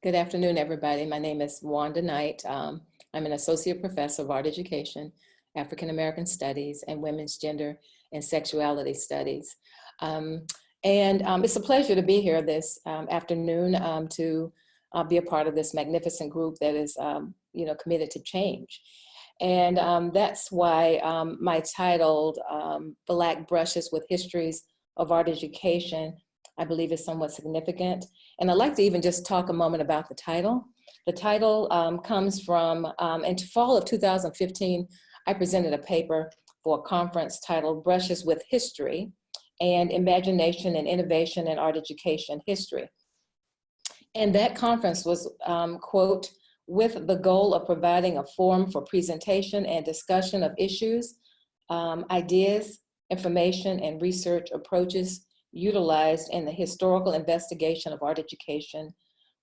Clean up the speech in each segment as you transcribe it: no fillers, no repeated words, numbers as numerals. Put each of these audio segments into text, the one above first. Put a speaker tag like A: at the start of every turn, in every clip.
A: Good afternoon, everybody. My name is Wanda Knight. I'm an associate professor of art education, African American studies, and women's gender and sexuality studies. It's a pleasure to be here this afternoon to be a part of this magnificent group that is, committed to change. And that's why my title, Black Brushes with Histories of Art Education, I believe is somewhat significant. And I'd like to even just talk a moment about the title. The title comes from, in fall of 2015, I presented a paper for a conference titled Brushes with History and Imagination and Innovation in Art Education History. And that conference was, quote, with the goal of providing a forum for presentation and discussion of issues, ideas, information, and research approaches utilized in the historical investigation of art education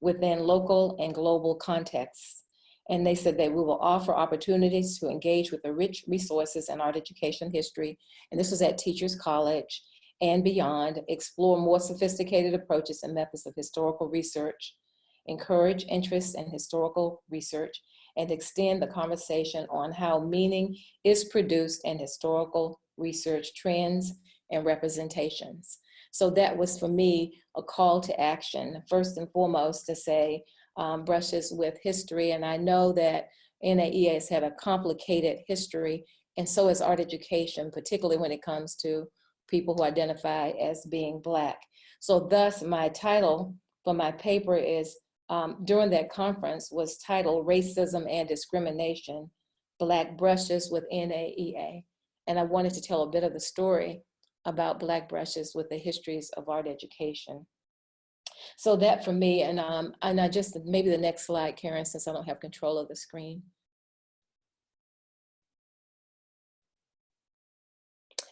A: within local and global contexts. And they said that we will offer opportunities to engage with the rich resources in art education history, and this was at Teachers College and beyond, explore more sophisticated approaches and methods of historical research, encourage interest in historical research, and extend the conversation on how meaning is produced in historical research trends and representations. So that was, for me, a call to action, first and foremost, to say brushes with history. And I know that NAEA has had a complicated history, and so is art education, particularly when it comes to people who identify as being Black. So thus, my title for my paper is, during that conference, was titled Racism and Discrimination, Black Brushes with NAEA. And I wanted to tell a bit of the story about Black brushes with the histories of art education. So that for me, and I just, maybe the next slide, Karen, since I don't have control of the screen.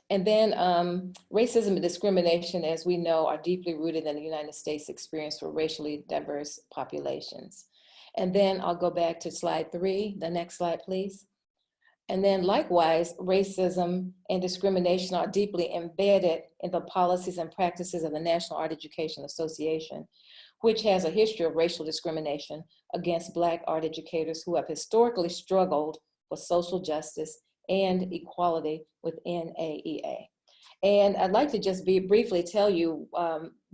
A: And then racism and discrimination, as we know, are deeply rooted in the United States experience for racially diverse populations. And then I'll go back to slide 3, the next slide, please. And then likewise, racism and discrimination are deeply embedded in the policies and practices of the National Art Education Association, which has a history of racial discrimination against Black art educators who have historically struggled for social justice and equality within NAEA. And I'd like to just briefly tell you,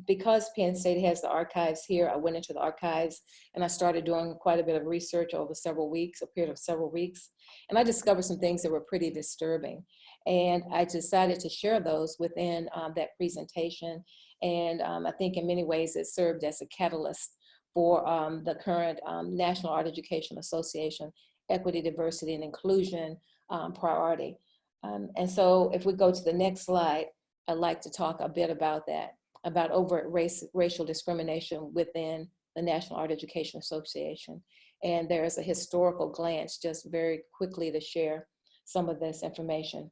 A: because Penn State has the archives here, I went into the archives and I started doing quite a bit of research over several weeks, a period of several weeks. And I discovered some things that were pretty disturbing. And I decided to share those within that presentation. And I think in many ways it served as a catalyst for the current National Art Education Association Equity, Diversity, and Inclusion priority. And so if we go to the next slide, I'd like to talk a bit about that, about overt racial discrimination within the National Art Education Association. And there is a historical glance, just very quickly, to share some of this information.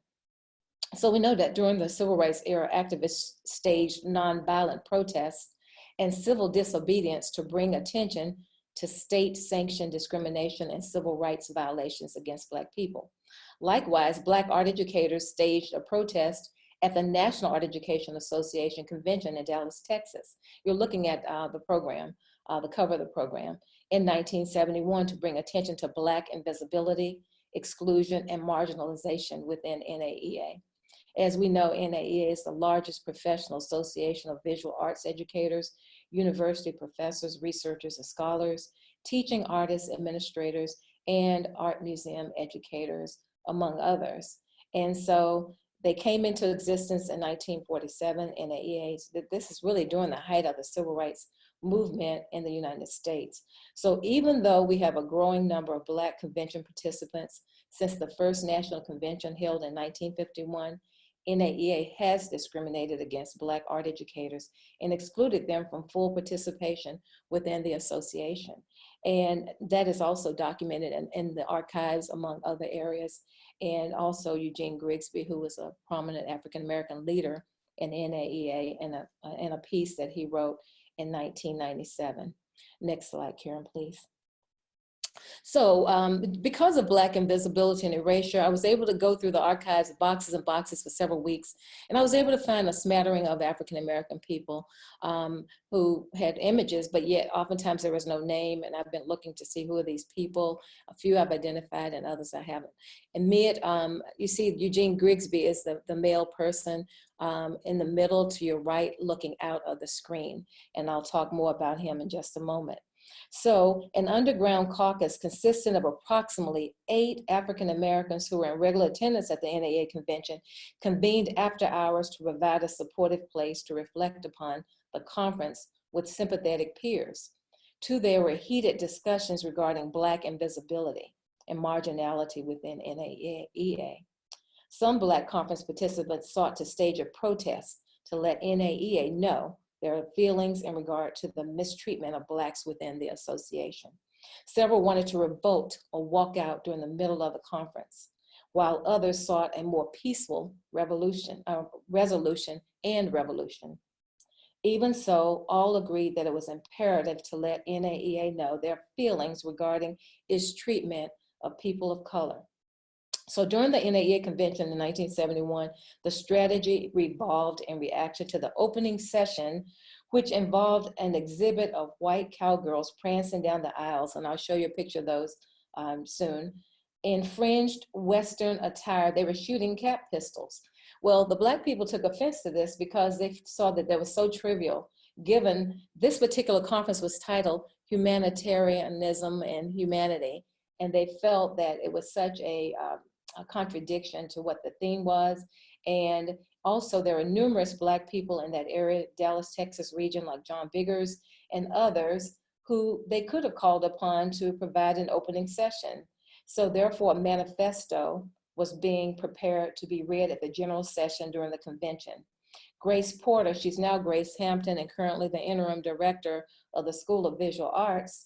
A: So we know that during the Civil Rights era, activists staged nonviolent protests and civil disobedience to bring attention to state-sanctioned discrimination and civil rights violations against Black people. Likewise, Black art educators staged a protest at the National Art Education Association convention in Dallas, Texas. You're looking at the program, the cover of the program, in 1971 to bring attention to Black invisibility, exclusion, and marginalization within NAEA. As we know, NAEA is the largest professional association of visual arts educators, university professors, researchers, and scholars, teaching artists, administrators, and art museum educators, among others. And so they came into existence in 1947, NAEA. This is really during the height of the civil rights movement in the United States. So even though we have a growing number of Black convention participants since the first national convention held in 1951, NAEA has discriminated against Black art educators and excluded them from full participation within the association. And that is also documented in the archives, among other areas. And also Eugene Grigsby, who was a prominent African-American leader in NAEA, in a piece that he wrote in 1997. Next slide, Karen, please. So because of Black invisibility and erasure, I was able to go through the archives, boxes and boxes for several weeks, and I was able to find a smattering of African-American people who had images, but yet oftentimes there was no name, and I've been looking to see who are these people. A few I've identified and others I haven't. And you see Eugene Grigsby is the male person in the middle to your right looking out of the screen, and I'll talk more about him in just a moment. So an underground caucus consisting of approximately 8 African Americans who were in regular attendance at the NAA convention convened after hours to provide a supportive place to reflect upon the conference with sympathetic peers. Two, there were heated discussions regarding Black invisibility and marginality within NAEA. Some Black conference participants sought to stage a protest to let NAEA know their feelings in regard to the mistreatment of Blacks within the association. Several wanted to revolt or walk out during the middle of the conference, while others sought a more peaceful resolution. Even so, all agreed that it was imperative to let NAEA know their feelings regarding its treatment of people of color. So during the NAEA convention in 1971, the strategy revolved in reaction to the opening session, which involved an exhibit of white cowgirls prancing down the aisles, and I'll show you a picture of those soon. In fringed Western attire, they were shooting cap pistols. Well, the Black people took offense to this because they saw that that was so trivial, given this particular conference was titled Humanitarianism and Humanity, and they felt that it was such a contradiction to what the theme was. And also there were numerous Black people in that area, Dallas, Texas region, like John Biggers and others, who they could have called upon to provide an opening session. So therefore a manifesto was being prepared to be read at the general session during the convention. Grace Porter, she's now Grace Hampton and currently the interim director of the School of Visual Arts,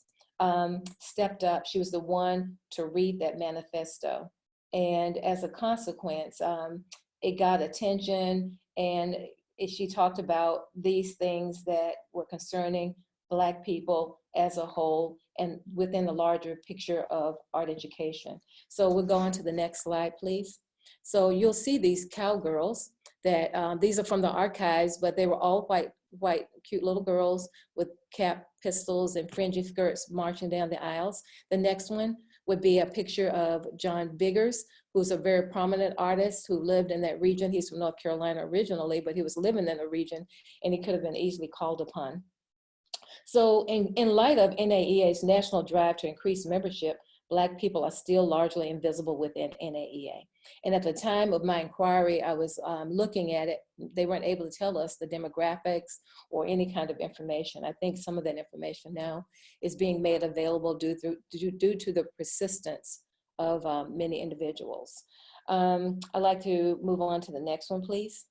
A: stepped up. She was the one to read that manifesto. And as a consequence, it got attention, and she talked about these things that were concerning Black people as a whole and within the larger picture of art education. So we'll go on to the next slide, please. So you'll see these cowgirls that these are from the archives, but they were all white, cute little girls with cap pistols and fringy skirts marching down the aisles. The next one would be a picture of John Biggers, who's a very prominent artist who lived in that region. He's from North Carolina originally, but he was living in the region and he could have been easily called upon. So in light of NAEA's national drive to increase membership, Black people are still largely invisible within NAEA. And at the time of my inquiry, I was looking at it, they weren't able to tell us the demographics or any kind of information. I think some of that information now is being made available due to the persistence of many individuals. I'd like to move on to the next one, please.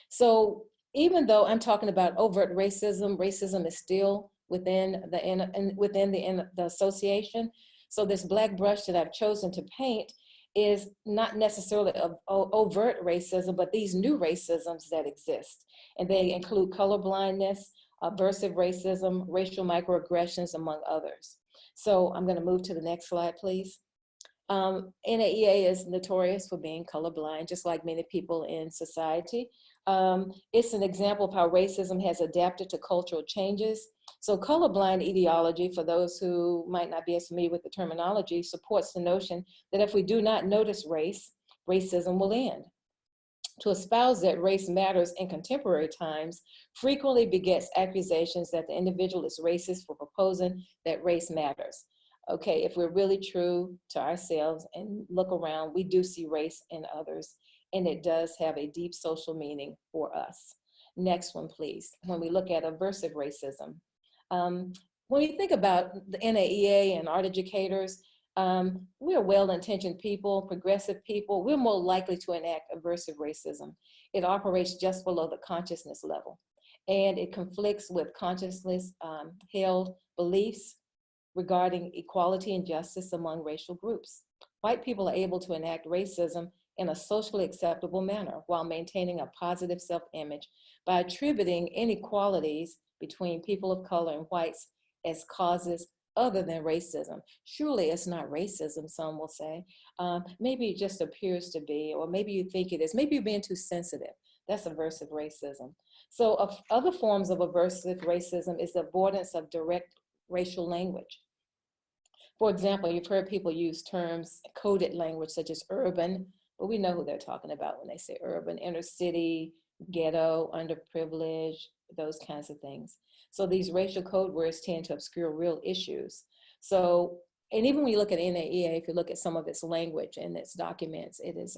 A: So even though I'm talking about overt racism, racism is still within the association. So this black brush that I've chosen to paint is not necessarily overt racism, but these new racisms that exist. And they include colorblindness, aversive racism, racial microaggressions, among others. So I'm gonna move to the next slide, please. NAEA is notorious for being colorblind, just like many people in society. It's an example of how racism has adapted to cultural changes. So colorblind ideology, for those who might not be as familiar with the terminology, supports the notion that if we do not notice race, racism will end. To espouse that race matters in contemporary times frequently begets accusations that the individual is racist for proposing that race matters. Okay, if we're really true to ourselves and look around, we do see race in others, and it does have a deep social meaning for us. Next one, please. When we look at aversive racism, when we think about the NAEA and art educators, we're well-intentioned people, progressive people. We're more likely to enact aversive racism. It operates just below the consciousness level, and it conflicts with consciousness held beliefs regarding equality and justice among racial groups. White people are able to enact racism in a socially acceptable manner while maintaining a positive self-image by attributing inequalities between people of color and whites as causes other than racism. Surely it's not racism, some will say. Maybe it just appears to be, or maybe you think it is. Maybe you're being too sensitive. That's aversive racism. So other forms of aversive racism is the avoidance of direct racial language. For example, you've heard people use terms, coded language such as urban, but we know who they're talking about when they say urban, inner city, ghetto, underprivileged, those kinds of things. So these racial code words tend to obscure real issues. So, and even when you look at NAEA, if you look at some of its language and its documents, it is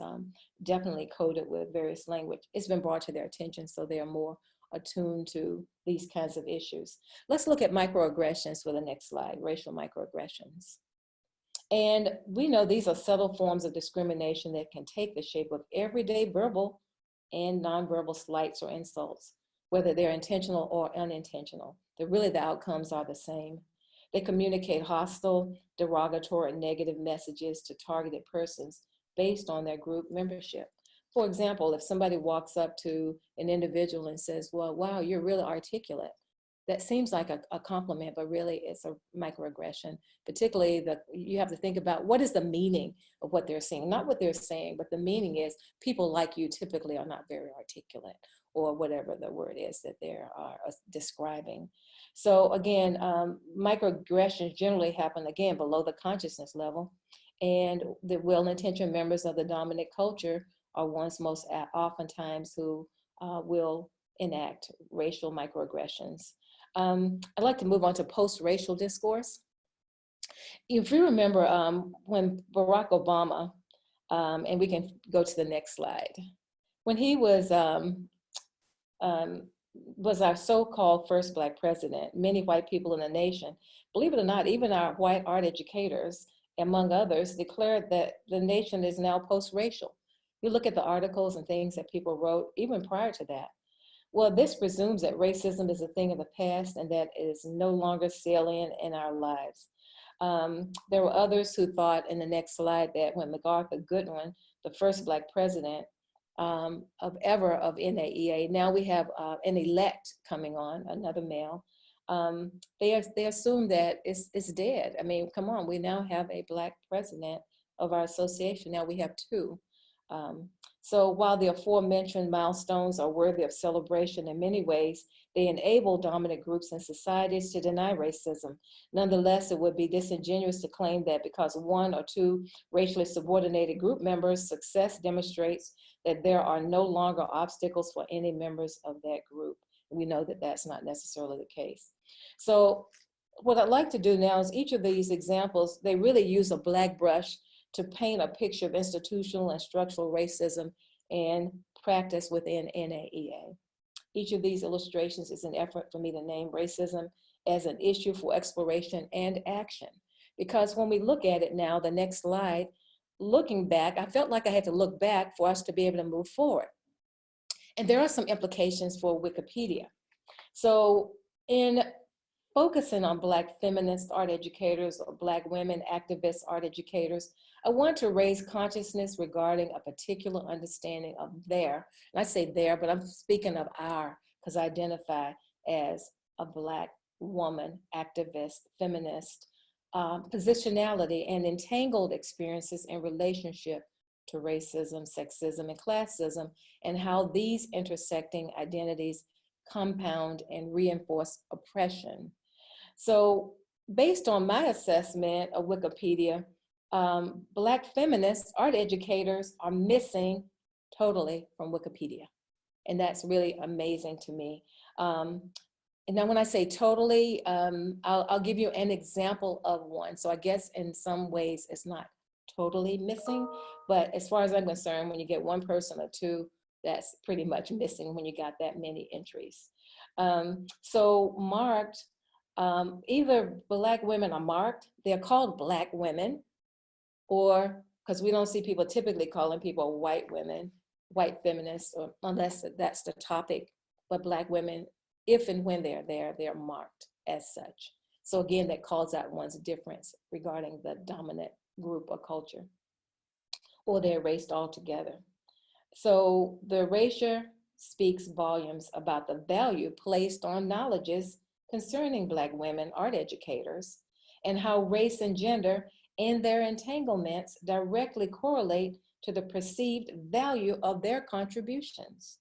A: definitely coded with various language. It's been brought to their attention, so they are more attuned to these kinds of issues. Let's look at microaggressions for the next slide, racial microaggressions. And we know these are subtle forms of discrimination that can take the shape of everyday verbal and nonverbal slights or insults, whether they're intentional or unintentional. Really the outcomes are the same. They communicate hostile, derogatory, and negative messages to targeted persons based on their group membership. For example, if somebody walks up to an individual and says, well, wow, you're really articulate. That seems like a compliment, but really it's a microaggression. Particularly, you have to think about what is the meaning of what they're saying, not what they're saying, but the meaning is people like you typically are not very articulate, or whatever the word is that they are describing. So again, microaggressions generally happen, again, below the consciousness level, and the well-intentioned members of the dominant culture are ones most oftentimes who will enact racial microaggressions. I'd like to move on to post-racial discourse. If you remember when Barack Obama, and we can go to the next slide, when he was our so-called first Black president, many white people in the nation, believe it or not, even our white art educators, among others, declared that the nation is now post-racial. You look at the articles and things that people wrote even prior to that. Well, this presumes that racism is a thing of the past and that it is no longer salient in our lives. There were others who thought in the next slide that when MacArthur Goodwin, the first Black president of NAEA, now we have an elect coming on, another male, they assume that it's dead. I mean, come on, we now have a Black president of our association. Now we have two. So while the aforementioned milestones are worthy of celebration in many ways, they enable dominant groups and societies to deny racism. Nonetheless, it would be disingenuous to claim that because one or two racially subordinated group members' success demonstrates that there are no longer obstacles for any members of that group. We know that that's not necessarily the case. So what I'd like to do now is each of these examples, they really use a black brush to paint a picture of institutional and structural racism and practice within NAEA. Each of these illustrations is an effort for me to name racism as an issue for exploration and action. Because when we look at it now, the next slide, looking back, I felt like I had to look back for us to be able to move forward. And there are some implications for Wikipedia. So in focusing on Black feminist art educators or Black women activist art educators, I want to raise consciousness regarding a particular understanding of their, and I say their, but I'm speaking of our, because I identify as a Black woman, activist, feminist, positionality and entangled experiences in relationship to racism, sexism, and classism, and how these intersecting identities compound and reinforce oppression. So based on my assessment of Wikipedia, Black feminist art educators are missing totally from Wikipedia. And that's really amazing to me. And now when I say totally, I'll give you an example of one. So I guess in some ways it's not totally missing, but as far as I'm concerned, when you get one person or two, that's pretty much missing when you got that many entries. So marked, either Black women are marked, they're called Black women, or because we don't see people typically calling people white women, white feminists, or unless that's the topic, but Black women, if and when they're there, they're marked as such. So again, that calls out one's difference regarding the dominant group or culture, or they're erased altogether. So the erasure speaks volumes about the value placed on knowledges concerning Black women art educators and how race and gender and their entanglements directly correlate to the perceived value of their contributions.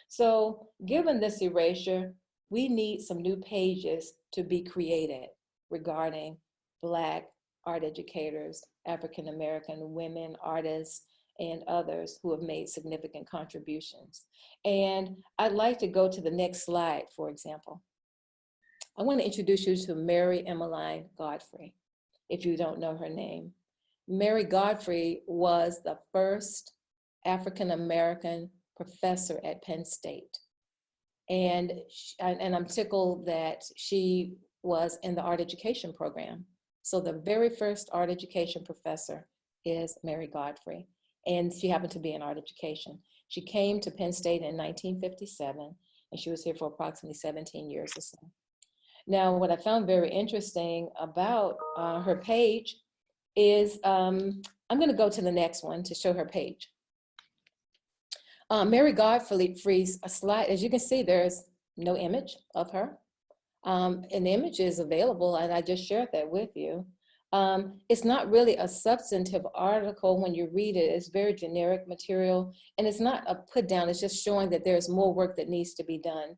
A: So given this erasure, we need some new pages to be created regarding Black art educators, African American women artists, and others who have made significant contributions. And I'd like to go to the next slide, for example. I want to introduce you to Mary Emmeline Godfrey, if you don't know her name. Mary Godfrey was the first African American professor at Penn State. And I'm tickled that she was in the art education program. So the very first art education professor is Mary Godfrey, and she happened to be in art education. She came to Penn State in 1957, and she was here for approximately 17 years or so. Now, what I found very interesting about her page is, I'm gonna go to the next one to show her page. Mary Godfrey's slide, as you can see, there's no image of her. An image is available, and I just shared that with you. It's not really a substantive article when you read it. It's very generic material, and it's not a put down. It's just showing that there's more work that needs to be done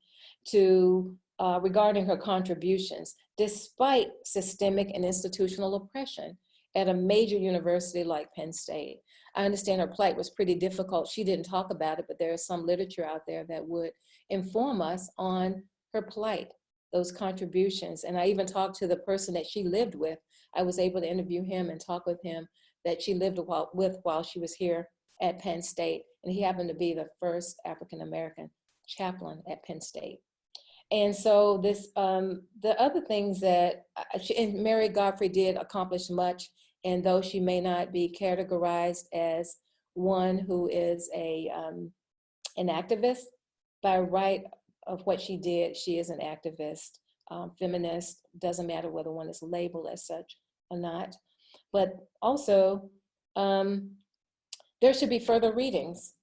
A: to regarding her contributions, despite systemic and institutional oppression at a major university like Penn State. I understand her plight was pretty difficult. She didn't talk about it, but there is some literature out there that would inform us on her plight, those contributions. And I even talked to the person that she lived with. I was able to interview him and talk with him that she lived with while she was here at Penn State. And he happened to be the first African-American chaplain at Penn State. And so this, the other things that, and Mary Godfrey did accomplish much, and though she may not be categorized as one who is an activist, by right of what she did, she is an activist, feminist, doesn't matter whether one is labeled as such or not. But also, there should be further readings.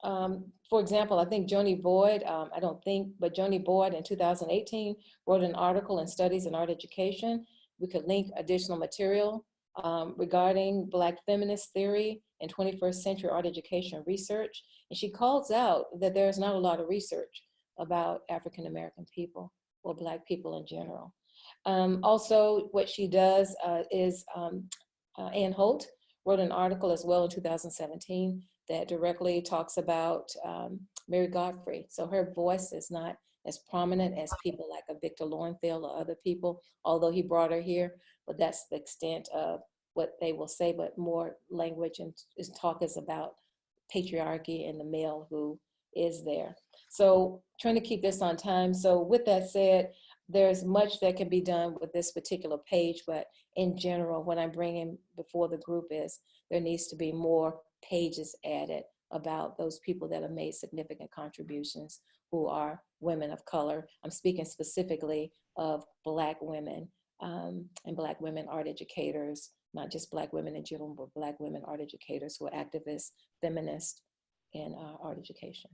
A: For example, I think Joni Boyd, I don't think, but Joni Boyd in 2018 wrote an article in Studies in Art Education. We could link additional material regarding Black feminist theory and 21st century art education research. And she calls out that there's not a lot of research about African American people or Black people in general. Also, what she does is Ann Holt wrote an article as well in 2017 that directly talks about Mary Godfrey. So her voice is not as prominent as people like a Victor Lowenthal or other people, although he brought her here, but that's the extent of what they will say, but more language and talk is about patriarchy and the male who is there. So trying to keep this on time. So with that said, there's much that can be done with this particular page, but in general, what I'm bringing before the group is there needs to be more pages added about those people that have made significant contributions who are women of color. I'm speaking specifically of Black women and Black women art educators, not just Black women in general, but Black women art educators who are activists, feminists in art education.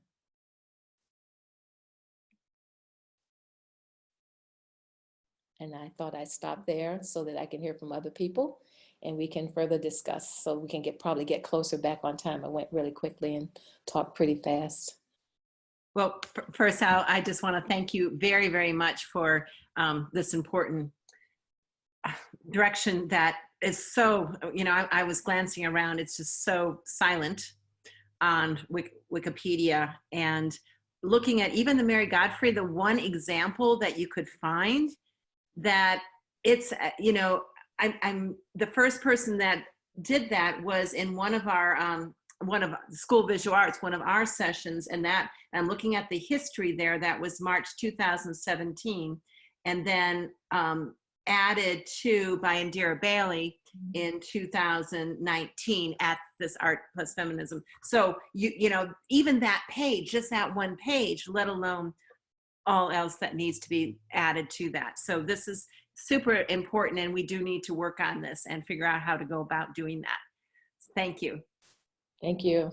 A: And I thought I'd stop there so that I can hear from other people and we can further discuss so we can probably get closer back on time. I went really quickly and talked pretty fast.
B: Well, first out, I just want to thank you very, very much for this important direction that is so, you know, I was glancing around, it's just so silent on Wikipedia, and looking at even the Mary Godfrey, the one example that you could find that it's, you know, I'm the first person that did that was in one of School of Visual Arts, one of our sessions, and that I'm looking at the history there. That was March 2017, and then added to by Indira Bailey in 2019 at this Art+Feminism. So you know, even that page, just that one page, let alone all else that needs to be added to that. So this is super important, and we do need to work on this and figure out how to go about doing that. Thank you.
A: Thank you.